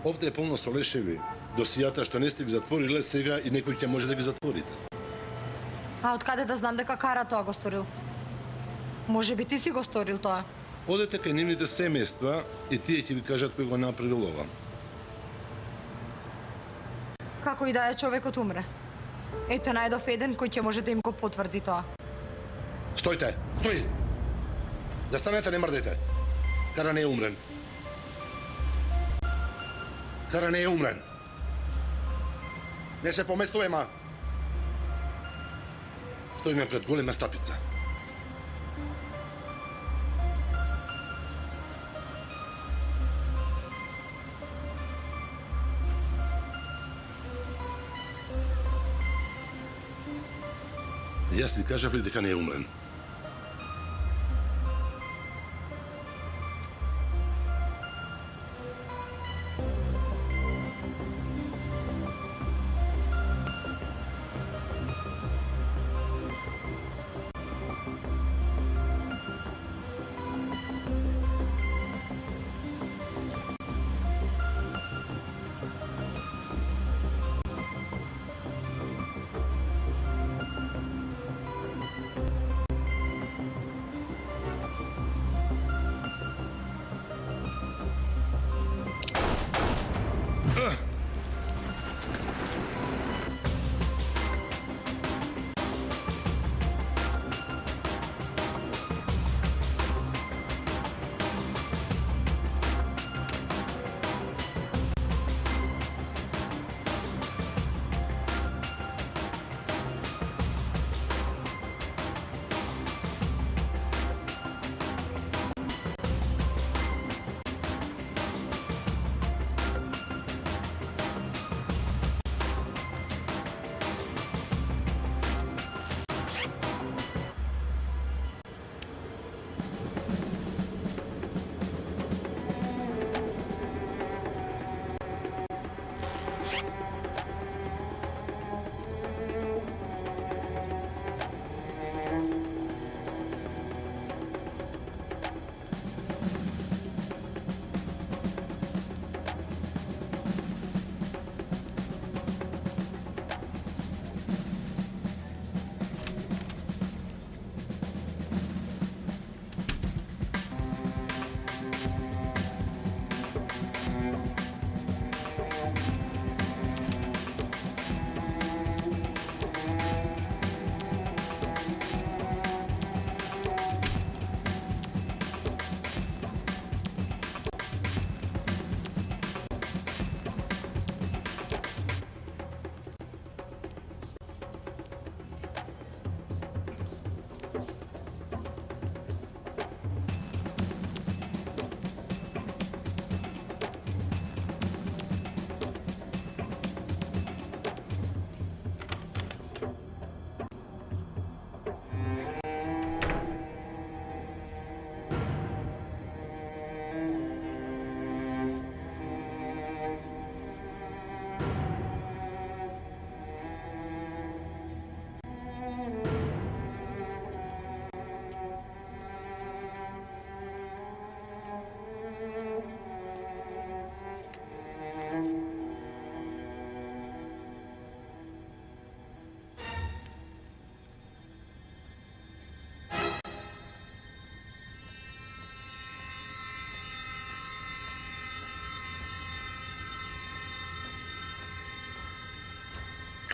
Ovde je polno со лешеви, досијата што не сте ги затвориле сега и некој ќе може да ги затворите. А од каде да знам дека Кара тоа го сторил? Може би ти си го сторил тоа. Одете кај нивните семејства и тие ќе ви кажат кој го направил ова. Како и да е, човекот умре. Ете, најдов еден кој ќе може да им го потврди тоа. Стојте! Стои! Застанете, не мрдете! Кара не е умрен. Кара не е умрен. Не се поместуваме. Стоиме пред голема стапица. Јас ви кажав ли дека не е умрен?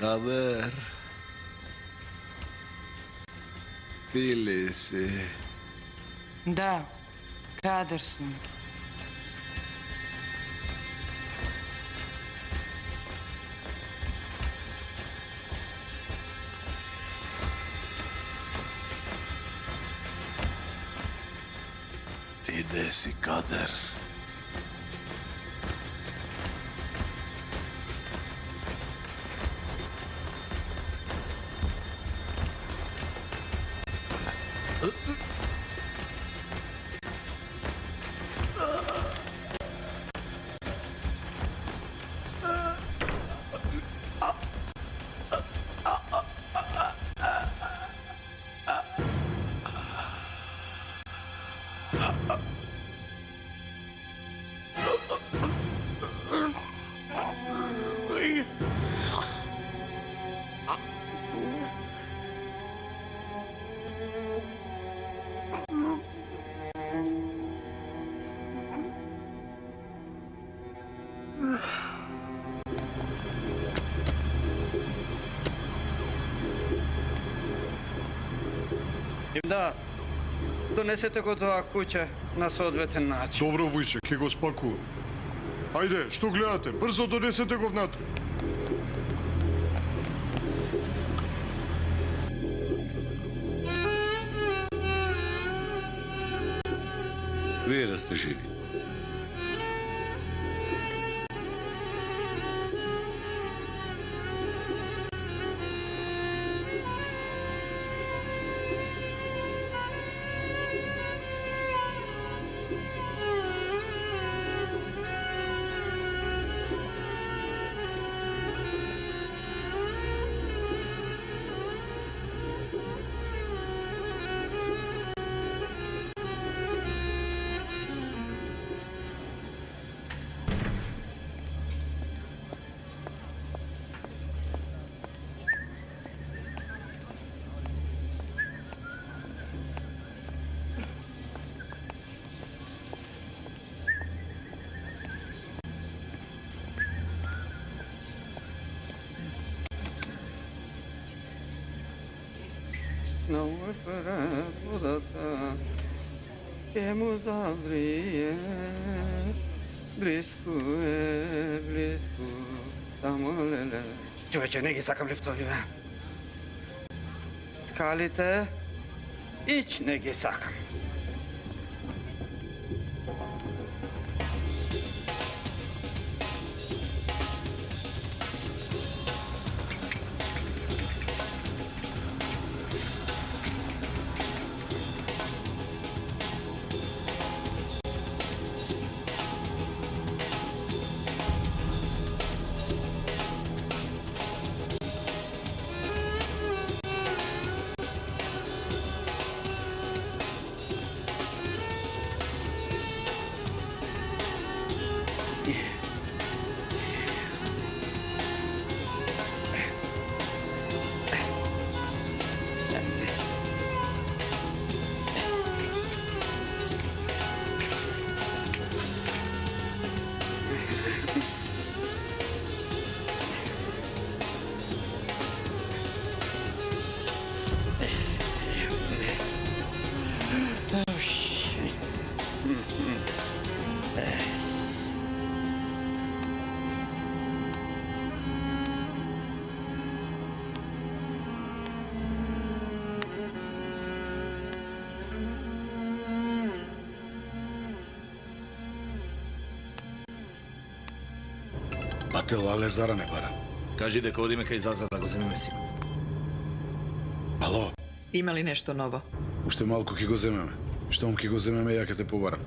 Кадер. Ти ли си? Да, Кадер сум. Ти не си Кадер. И да, донесете го до оваа куќа на соодветен начин. Добро, Вујче, ќе го спакувам. Ајде, што гледате? Брзо донесете го внатре. Вие да сте живи. Não é para mudar, temos a brilhar, близко, само леле. Човече, не ги сакам лифтовиве. Скалите, ич не ги сакам. Бате Лале зара не бара. Кажи дека одиме кај Заза да го земеме синот. Ало, Има ли нешто ново? уште малку ќе го земеме. Штом ќе го земеме, ја ќе те побарам.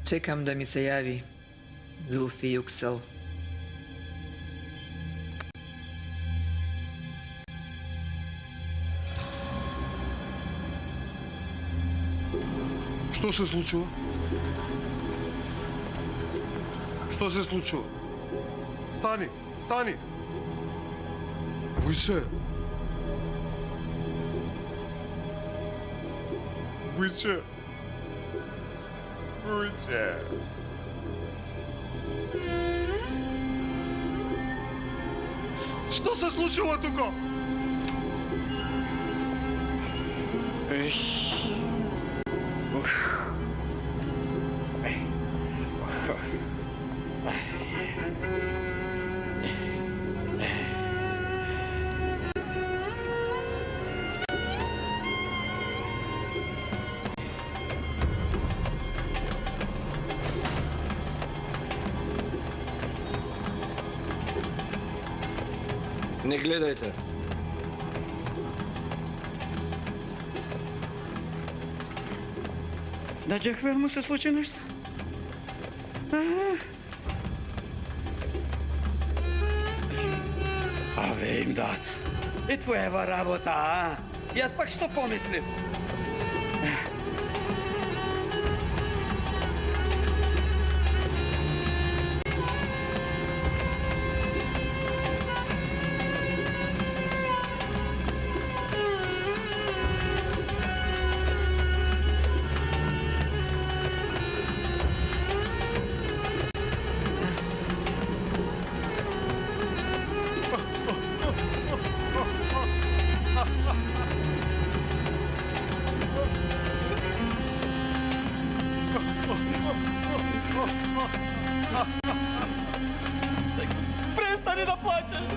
Чекам да ми се јави Зулфи Јуксел. Што се случува? Што се случува? Стани, стани! Вујче! Вујче! Вујче! Што се случува тука? Не гледајте. На Джехвел му се случи нешто? Абе им дат. И твоева работа, а? Јас пак што помислив? plaćaš?